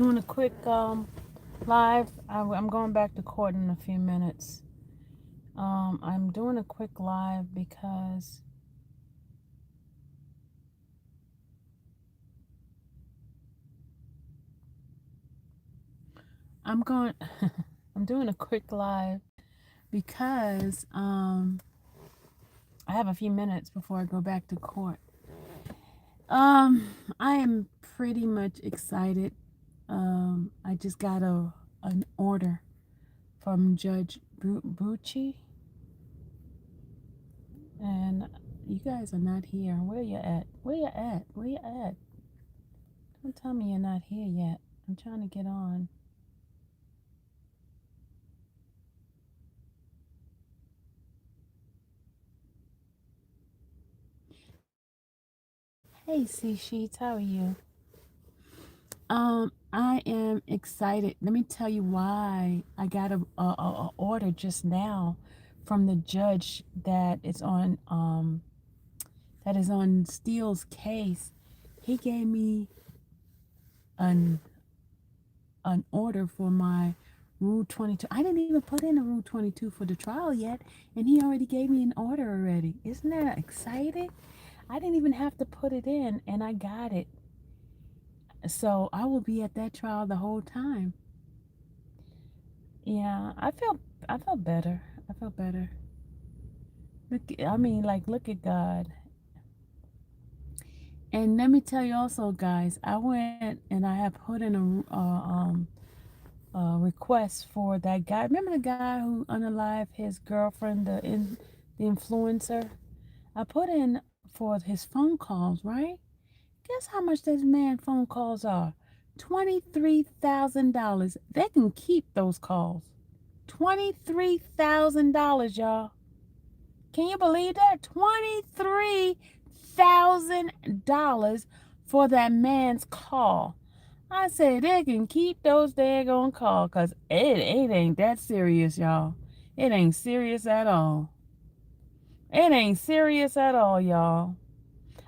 Doing a quick live. I'm going back to court in a few minutes. I'm doing a quick live because I'm going. I'm doing a quick live because I have a few minutes before I go back to court. I am pretty much excited. I just got an order from Judge Bucci, and you guys are not here. Where you at? Where you at? Where you at? Don't tell me you're not here yet. I'm trying to get on. Hey, C Sheets, how are you? I am excited. Let me tell you why I got a order just now from the judge that is on Steele's case. He gave me an an order for my Rule 22. I didn't even put in a Rule 22 for the trial yet, and he already gave me an order already. Isn't that exciting? I didn't even have to put it in, and I got it. So I will be at that trial the whole time. Yeah, I felt better. I felt better. Look at God. And let me tell you also, guys, I went and I have put in a request for that guy. Remember the guy who unalived his girlfriend, the influencer? I put in for his phone calls, right? Guess how much this man phone calls are? $23,000. They can keep those calls. $23,000, y'all. Can you believe that? $23,000 for that man's call. I said they can keep those daggone calls because it ain't that serious, y'all. It ain't serious at all. It ain't serious at all, y'all.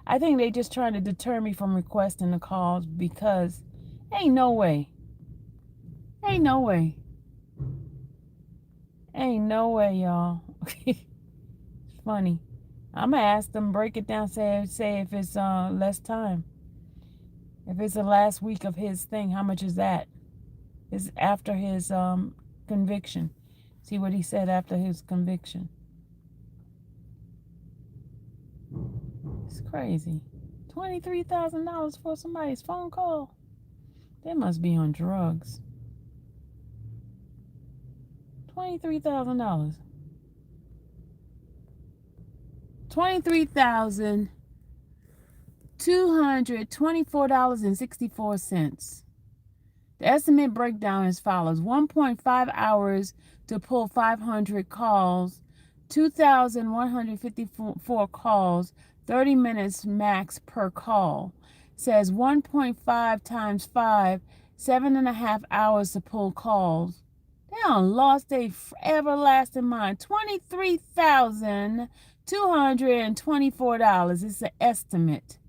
I think they just trying to deter me from requesting the calls because ain't no way. Ain't no way. Ain't no way, y'all. It's funny. I'm gonna ask them, break it down, say if it's less time. If it's the last week of his thing, how much is that? Is after his conviction. See what he said after his conviction. It's crazy. $23,000 for somebody's phone call. They must be on drugs. $23,000. $23,224.64. The estimate breakdown as follows: 1.5 hours to pull 500 calls, 2,154 calls, 30 minutes max per call. Says 1.5 times 5, 7.5 hours to pull calls. They done lost their everlasting mind. $23,224. It's an estimate.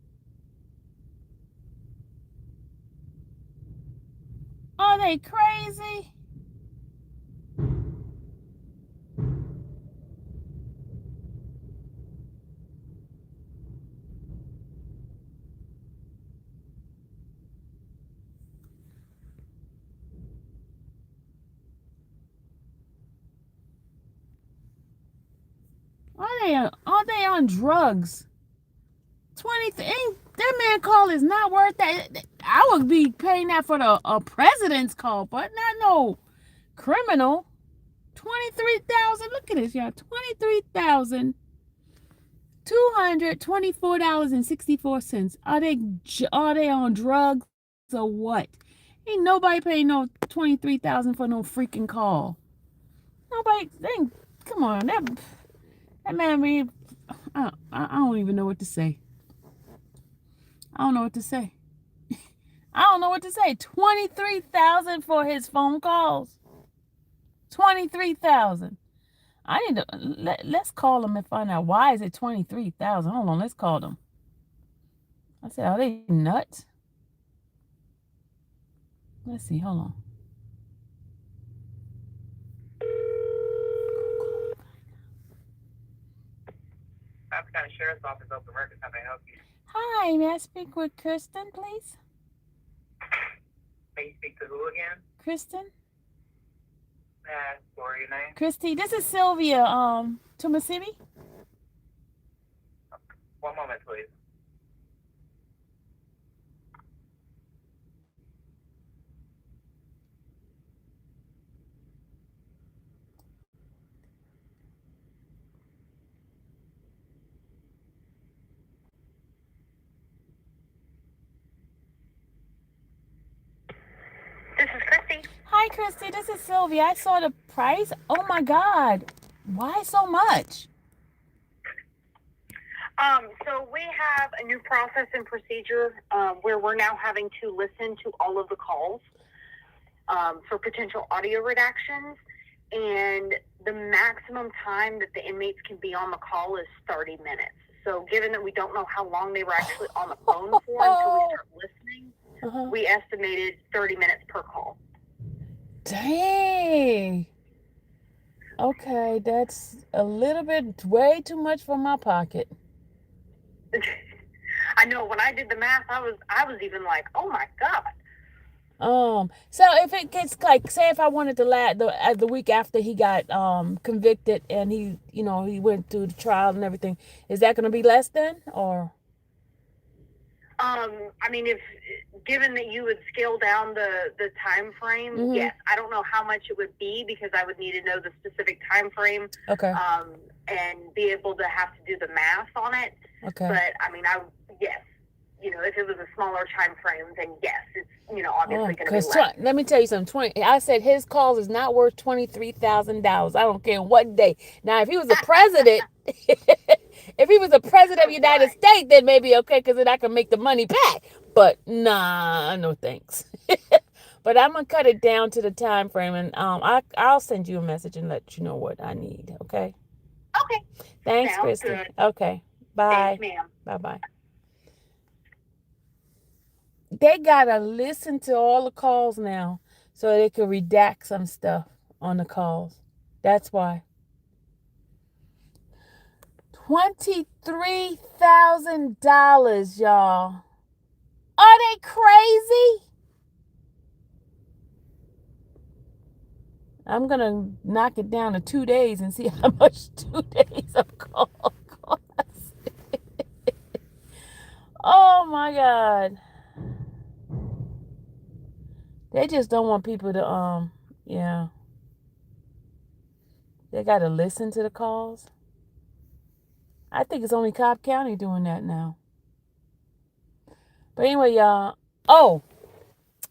Are they crazy? Are they on drugs? 20 that man call is not worth that. I would be paying that for the president's call, but not no criminal. 23,000. Look at this, y'all. $23,224.64. Are they on drugs or what? Ain't nobody paying no 23,000 for no freaking call. Nobody. Come on. That man. I don't even know what to say. I don't know what to say. I don't know what to say. 23,000 for his phone calls. 23,000. I need to let's call him and find out why is it 23,000. Hold on, let's call them. I said, are they nuts? Let's see. Hold on. South Carolina Sheriff's Office, Open Records. How may I help you? Hi, may I speak with Kristen, please? May you speak to who again? Kristen? May I ask for your name? Christy, this is Sylvia, Tomasini. One moment, please. This is Christy. Hi, Christy, this is Sylvia. I saw the price. Oh my God. Why so much? So we have a new process and procedure where we're now having to listen to all of the calls for potential audio redactions. And the maximum time that the inmates can be on the call is 30 minutes. So given that we don't know how long they were actually on the phone for until we start listening, we estimated 30 minutes per call. Dang. Okay, that's a little bit way too much for my pocket. I know when I did the math, I was even like, oh my God. So if it gets like, say, if I wanted to the week after he got convicted and he went through the trial and everything, is that going to be less then, or? I mean, if given that you would scale down the time frame, yes. I don't know how much it would be because I would need to know the specific time frame. Okay. And be able to have to do the math on it. Okay. But I mean, yes. If it was a smaller time frame, then yes, it's obviously going to be less. Let me tell you something. I said his call is not worth $23,000. I don't care what day. Now, if he was a president, if he was a president of the United States, then maybe okay, because then I can make the money back. But nah, no thanks. But I'm gonna cut it down to the time frame, and I'll send you a message and let you know what I need. Okay. Okay. Thanks, Sounds Christy. good. Okay. Bye. Thanks, ma'am. Bye-bye. They gotta listen to all the calls now so they can redact some stuff on the calls. That's why. $23,000, y'all. Are they crazy? I'm gonna knock it down to 2 days and see how much 2 days of call costs. Oh my God. They just don't want people to yeah. They gotta listen to the calls. I think it's only Cobb County doing that now. But anyway, y'all. Oh,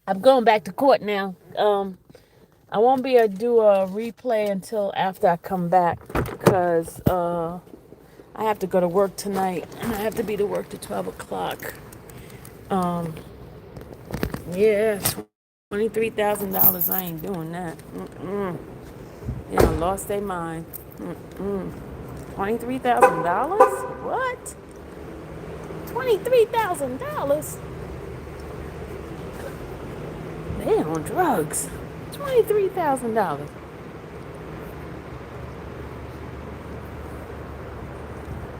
I'm going back to court now. I won't be able to do a replay until after I come back because I have to go to work tonight and I have to be to work to 12 o'clock. Yeah, $23,000. I ain't doing that. Yeah, I lost their mind. $23,000? What? $23,000? They on drugs. $23,000.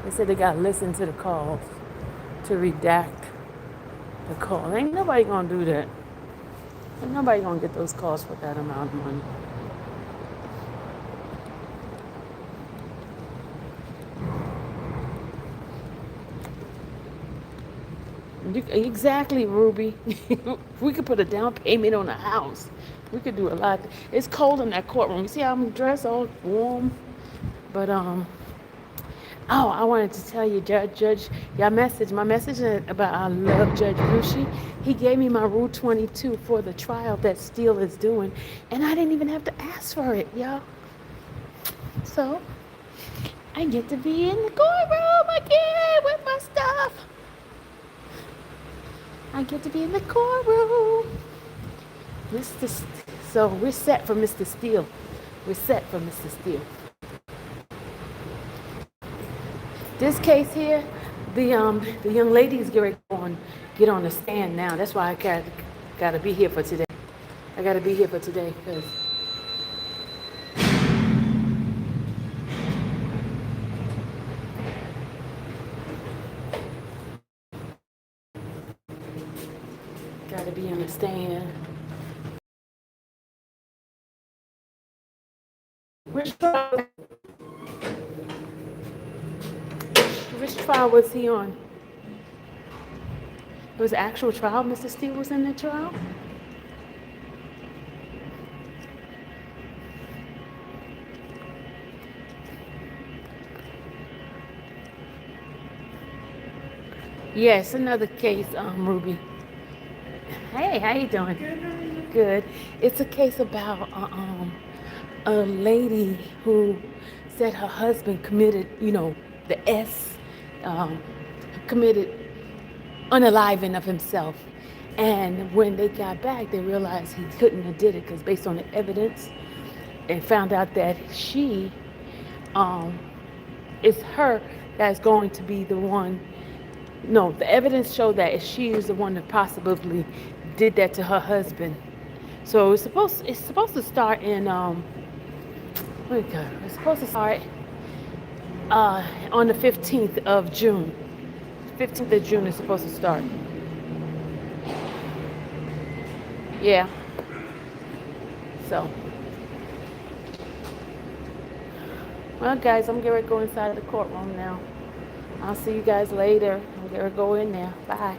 They said they gotta listen to the calls to redact the call. Ain't nobody gonna do that. Ain't nobody gonna get those calls for that amount of money. Exactly, Ruby. We could put a down payment on a house. We could do a lot. It's cold in that courtroom. You see how I'm dressed all warm? But oh, I wanted to tell you, Judge, my message about I love Judge Brucey. He gave me my Rule 22 for the trial that Steele is doing, and I didn't even have to ask for it, y'all. So I get to be in the courtroom again with my stuff. I get to be in the courtroom. So we're set for Mr. Steele. We're set for Mr. Steele. This case here, the young lady is getting get on the stand now. That's why I gotta be here for today. I gotta be here for today because gotta be on the stand. Which trial, which trial was he on? It was an actual trial? Mr. Steele was in the trial? Yes, another case, Ruby. Hey, how you doing? Good. It's a case about a lady who said her husband committed, the S, um, committed unaliving of himself. And when they got back, they realized he couldn't have did it because based on the evidence, and found out that she, um, it's her that's going to be the one. No, the evidence showed that she is the one that possibly did that to her husband. So it's supposed to start in it's supposed to start on the 15th of June. 15th of June is supposed to start. Yeah. So, well, guys, I'm going to go inside the courtroom now. I'll see you guys later. I'm going to go in there. Bye.